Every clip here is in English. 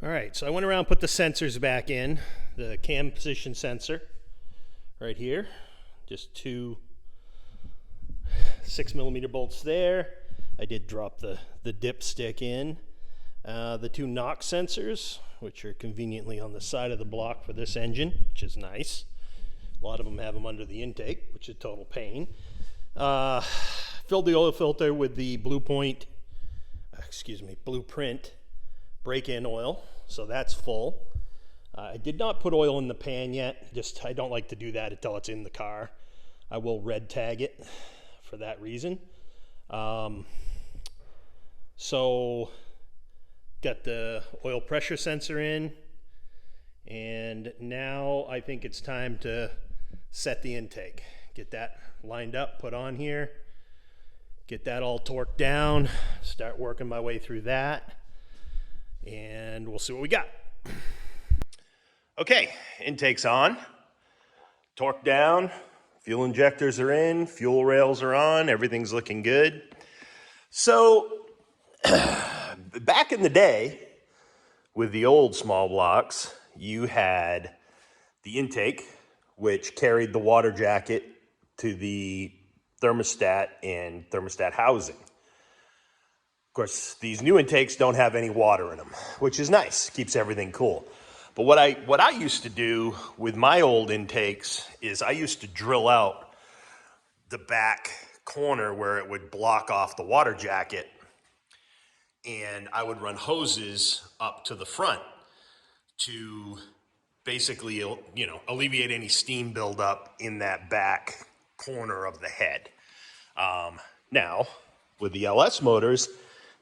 All right, so I went around and put the sensors back in, the cam position sensor right here, just two 6mm bolts there. I did drop the dipstick in. The two knock sensors, which are conveniently on the side of the block for this engine, which is nice. A lot of them have them under the intake, which is a total pain. Filled the oil filter with the Blueprint break-in oil, so that's full. I did not put oil in the pan yet. I don't like to do that until it's in the car. I will red tag it for that reason. So got the oil pressure sensor in, and now I think it's time to set the intake. Get that lined up, put on here, get that all torqued down, start working my way through that, and we'll see what we got. Okay, intake's on, torque down, fuel injectors are in, fuel rails are on, everything's looking good. So back in the day with the old small blocks, you had the intake, which carried the water jacket to the thermostat and thermostat housing. Of course, these new intakes don't have any water in them, which is nice, keeps everything cool. But what I used to do with my old intakes is I used to drill out the back corner where it would block off the water jacket, and I would run hoses up to the front to basically, alleviate any steam buildup in that back corner of the head. Now, with the LS motors,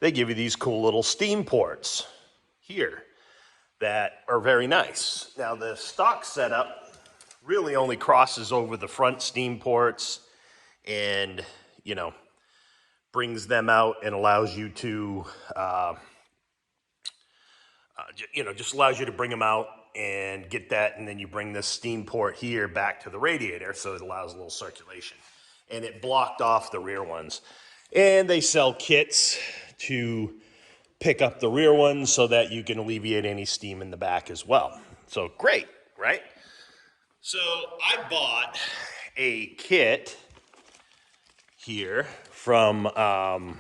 they give you these cool little steam ports here that are very nice. Now, the stock setup really only crosses over the front steam ports and, brings them out and allows you to, just allows you to bring them out and get that, and then you bring this steam port here back to the radiator, so it allows a little circulation. And it blocked off the rear ones. And they sell kits to pick up the rear ones so that you can alleviate any steam in the back as well. So great, right? So I bought a kit here from, I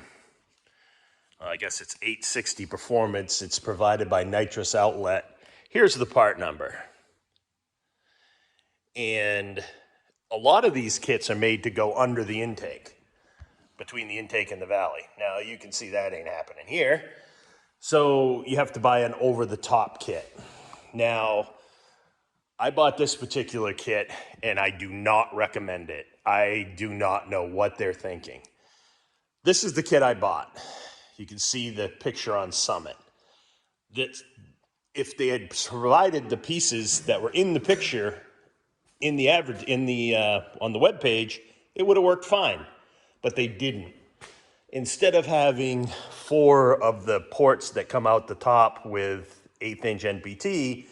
guess it's 860 Performance. It's provided by Nitrous Outlet. Here's the part number. And a lot of these kits are made to go under the intake, between the intake and the valley. Now, you can see that ain't happening here. So you have to buy an over-the-top kit. Now, I bought this particular kit, and I do not recommend it. I do not know what they're thinking. This is the kit I bought. You can see the picture on Summit. If they had provided the pieces that were in the picture on the web page, it would have worked fine, but they didn't. Instead of having 4 of the ports that come out the top with 1/8" NPT,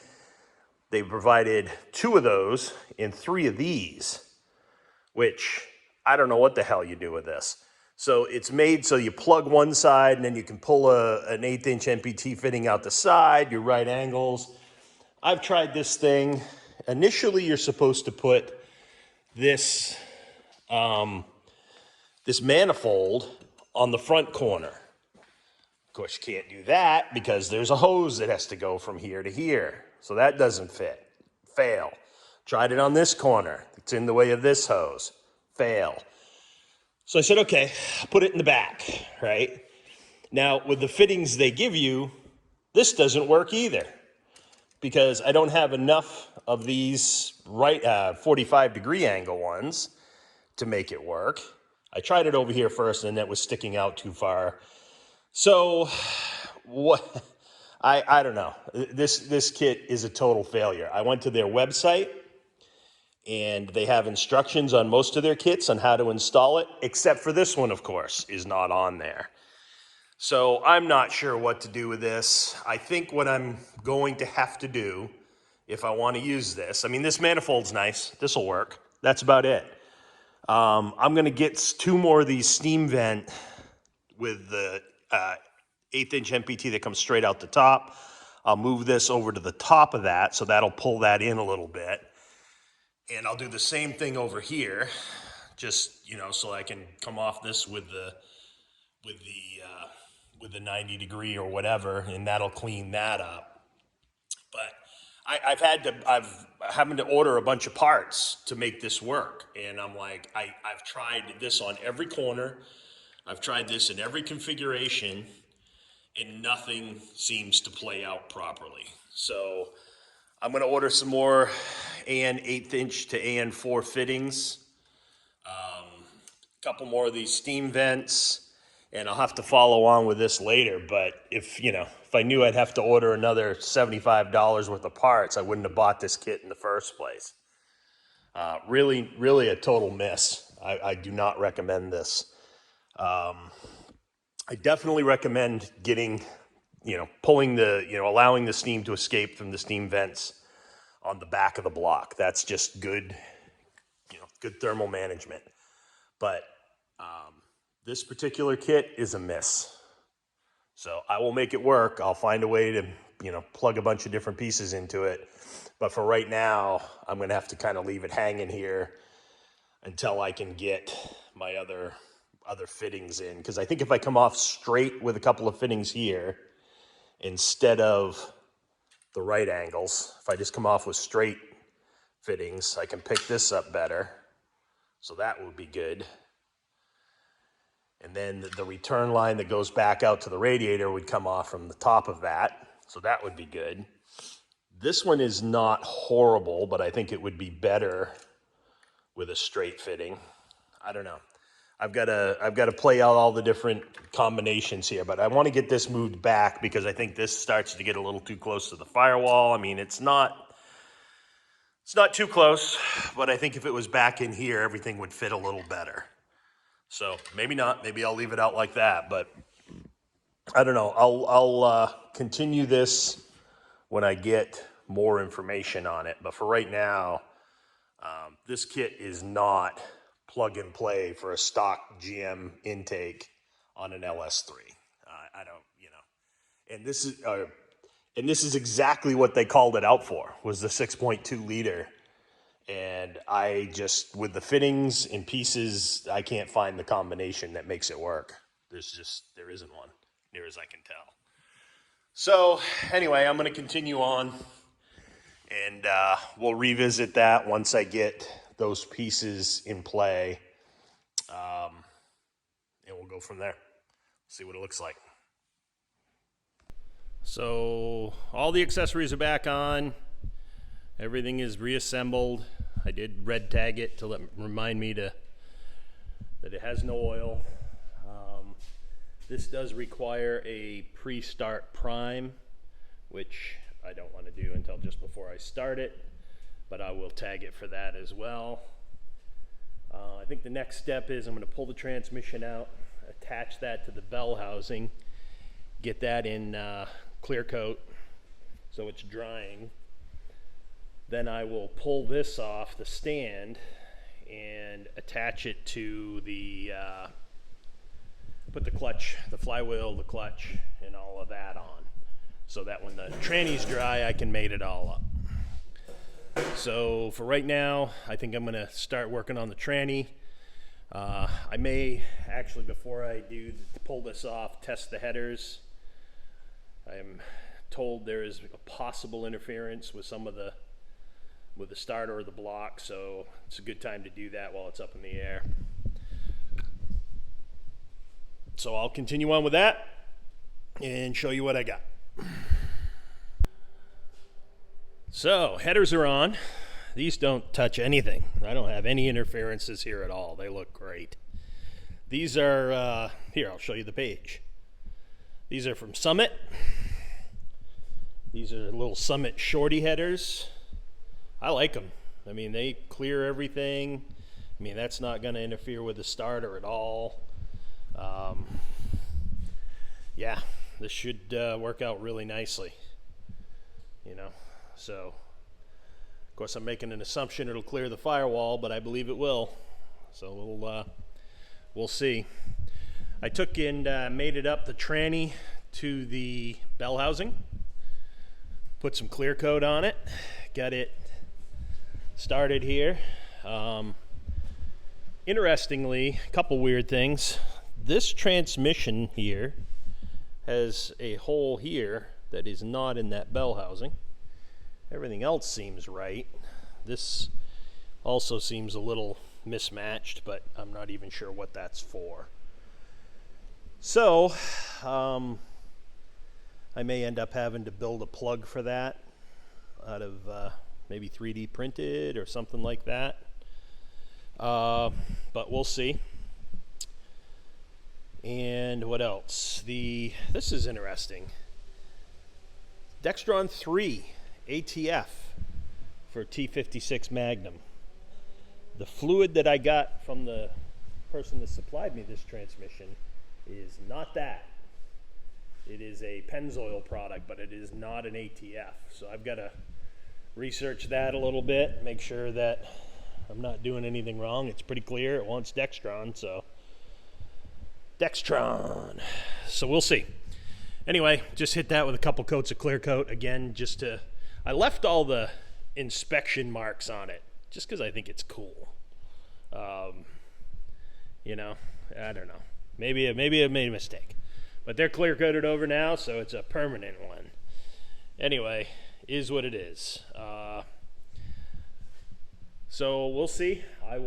they provided 2 of those and 3 of these, which I don't know what the hell you do with this. So it's made so you plug one side and then you can pull an 1/8" NPT fitting out the side, your right angles. I've tried this thing. Initially, you're supposed to put this, this manifold on the front corner. Of course, you can't do that because there's a hose that has to go from here to here. So that doesn't fit. Fail. Tried it on this corner. It's in the way of this hose. Fail. So I said, okay, put it in the back, right? Now, with the fittings they give you, this doesn't work either because I don't have enough of these 45-degree angle ones to make it work. I tried it over here first, and it was sticking out too far. So, what? I don't know. This kit is a total failure. I went to their website, and they have instructions on most of their kits on how to install it, except for this one, of course, is not on there. So I'm not sure what to do with this. I think what I'm going to have to do, if I want to use this, I mean, this manifold's nice. This will work. That's about it. I'm going to get 2 more of these steam vent with the 1/8" NPT that comes straight out the top. I'll move this over to the top of that, so that'll pull that in a little bit. And I'll do the same thing over here, just, you know, so I can come off this with the 90 degree or whatever, and that'll clean that up. But I'm having to order a bunch of parts to make this work. And I'm like, I've tried this on every corner. I've tried this in every configuration, and nothing seems to play out properly. So I'm gonna order some more AN 1/8 inch to AN 4 fittings, a couple more of these steam vents, and I'll have to follow on with this later. But if I knew I'd have to order another $75 worth of parts, I wouldn't have bought this kit in the first place. Really, really a total miss. I do not recommend this. I definitely recommend getting, pulling allowing the steam to escape from the steam vents on the back of the block. That's just good, good thermal management. But this particular kit is a miss. So I will make it work. I'll find a way to, plug a bunch of different pieces into it. But for right now, I'm going to have to kind of leave it hanging here until I can get my other fittings in. Because I think if I come off straight with a couple of fittings here, instead of the right angles, if I just come off with straight fittings, I can pick this up better. So that would be good. And then the return line that goes back out to the radiator would come off from the top of that. So that would be good. This one is not horrible, but I think it would be better with a straight fitting. I don't know. I've got to play out all the different combinations here, but I want to get this moved back because I think this starts to get a little too close to the firewall. I mean, it's not too close, but I think if it was back in here, everything would fit a little better. So maybe not. Maybe I'll leave it out like that, but I don't know. I'll continue this when I get more information on it. But for right now, this kit is not plug and play for a stock GM intake on an LS3. I don't, and this is exactly what they called it out for, was the 6.2 liter. And I just, with the fittings and pieces, I can't find the combination that makes it work. There isn't one, near as I can tell. So anyway, I'm going to continue on, and we'll revisit that once I get those pieces in play, and we'll go from there. See what it looks like. So all the accessories are back on. Everything is reassembled. I did red tag it to remind me that it has no oil. This does require a pre-start prime, which I don't want to do until just before I start it, but I will tag it for that as well. I think the next step is I'm going to pull the transmission out, attach that to the bell housing, get that in clear coat so it's drying. Then I will pull this off the stand and attach it to the, put the clutch, the flywheel, the clutch, and all of that on, so that when the tranny's dry, I can mate it all up. So for right now, I think I'm gonna start working on the tranny. I may actually, before I do pull this off, test the headers. I am told there is a possible interference with some of the starter or the block, so it's a good time to do that while it's up in the air. So I'll continue on with that and show you what I got. So headers are on. These don't touch anything. I don't have any interferences here at all. They look great. These are, here, I'll show you the page. These are from Summit. These are little Summit shorty headers. I like them. I mean, they clear everything. I mean, that's not going to interfere with the starter at all. Yeah, this should work out really nicely. So of course I'm making an assumption it'll clear the firewall, but I believe it will. So we'll see. I took and mated up the tranny to the bell housing. Put some clear coat on it. Got it started here. Interestingly, a couple weird things. This transmission here has a hole here that is not in that bell housing. Everything else seems right. This also seems a little mismatched, but I'm not even sure what that's for. So, I may end up having to build a plug for that out of maybe 3D printed or something like that. But we'll see. And what else? This is interesting. Dextron 3 ATF for T56 Magnum. The fluid that I got from the person that supplied me this transmission is not that. It is a Pennzoil product, but it is not an ATF. So I've got to research that a little bit, make sure that I'm not doing anything wrong. It's pretty clear it wants Dextron, so Dextron. So we'll see. Anyway, just hit that with a couple coats of clear coat again, I left all the inspection marks on it just because I think it's cool. You know, I don't know. Maybe I made a mistake. But they're clear coated over now, so it's a permanent one. Anyway, is what it is. So we'll see. I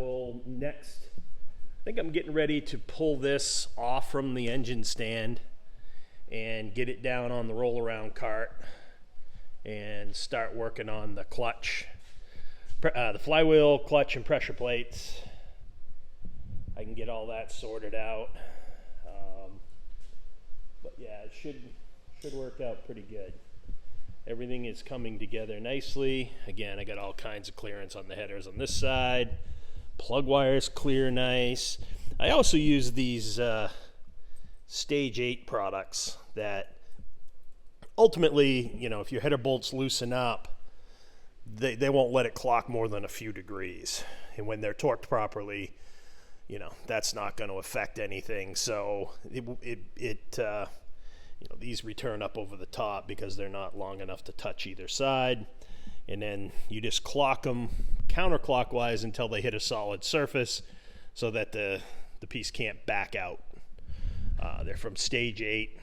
think I'm getting ready to pull this off from the engine stand and get it down on the roll around cart and start working on the clutch, the flywheel, clutch, and pressure plates. I can get all that sorted out. But yeah, it should work out pretty good. Everything is coming together nicely. Again, I got all kinds of clearance on the headers on this side. Plug wires clear nice. I also use these Stage 8 products that ultimately, you know, if your header bolts loosen up, they won't let it clock more than a few degrees. And when they're torqued properly, you know, that's not going to affect anything. So these return up over the top because they're not long enough to touch either side. And then you just clock them counterclockwise until they hit a solid surface so that the piece can't back out. They're from Stage 8.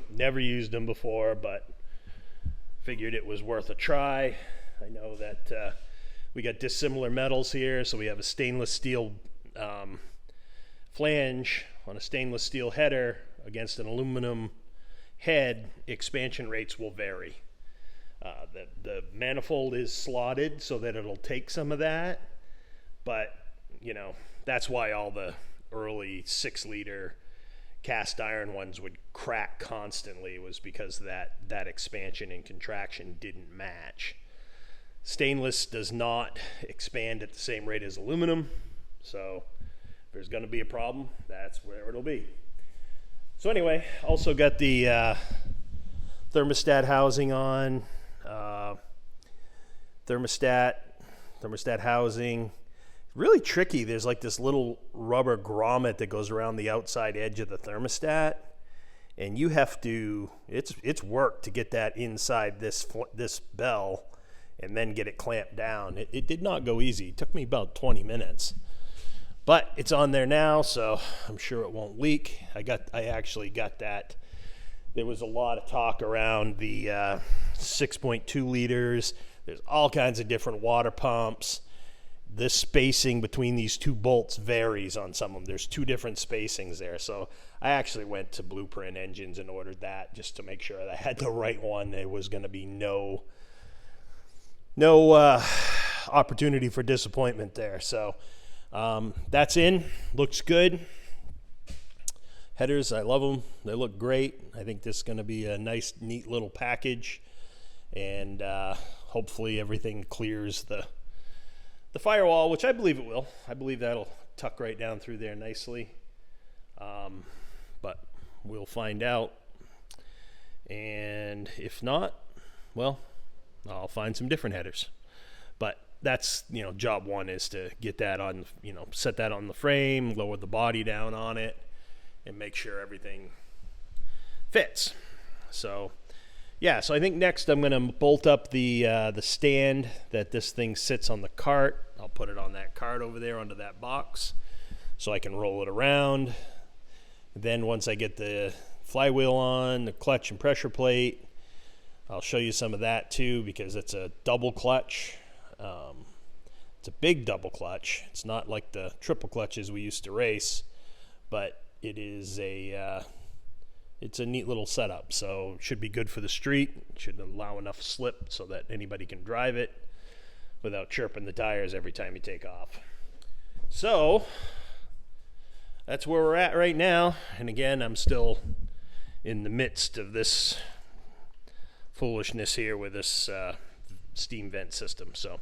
Never used them before, but figured it was worth a try. I know that we got dissimilar metals here, so we have a stainless steel flange on a stainless steel header against an aluminum head. Expansion rates will vary. The manifold is slotted so that it'll take some of that, but you know, that's why all the early 6-liter cast iron ones would crack constantly, was because that expansion and contraction didn't match. Stainless does not expand at the same rate as aluminum, so if there's going to be a problem, that's where it'll be. So anyway, also got the thermostat housing on, thermostat housing. Really tricky. There's like this little rubber grommet that goes around the outside edge of the thermostat, and you have to, it's work to get that inside this bell and then get it clamped down. It did not go easy. It took me about 20 minutes. But it's on there now, so I'm sure it won't leak. I actually got that. There was a lot of talk around the 6.2 liters. There's all kinds of different water pumps. The spacing between these two bolts varies on some of them. There's 2 different spacings there. So I actually went to Blueprint Engines and ordered that just to make sure that I had the right one. There was going to be no opportunity for disappointment there. So that's in. Looks good. Headers, I love them. They look great. I think this is going to be a nice, neat little package. And hopefully everything clears the firewall, which I believe it will. I believe that'll tuck right down through there nicely. But we'll find out. And if not, well, I'll find some different headers. But that's, job one is to get that on, set that on the frame, lower the body down on it, and make sure everything fits. So, yeah, so I think next I'm going to bolt up the stand that this thing sits on the cart. I'll put it on that cart over there onto that box so I can roll it around. Then once I get the flywheel on, the clutch and pressure plate, I'll show you some of that too, because it's a double clutch. It's a big double clutch. It's not like the triple clutches we used to race, but it is it's a neat little setup. So it should be good for the street. It should allow enough slip so that anybody can drive it without chirping the tires every time you take off. So that's where we're at right now. And again, I'm still in the midst of this foolishness here with this steam vent system. So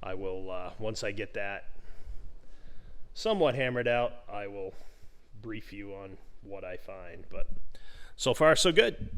I will, once I get that somewhat hammered out, I will brief you on what I find. But so far, so good.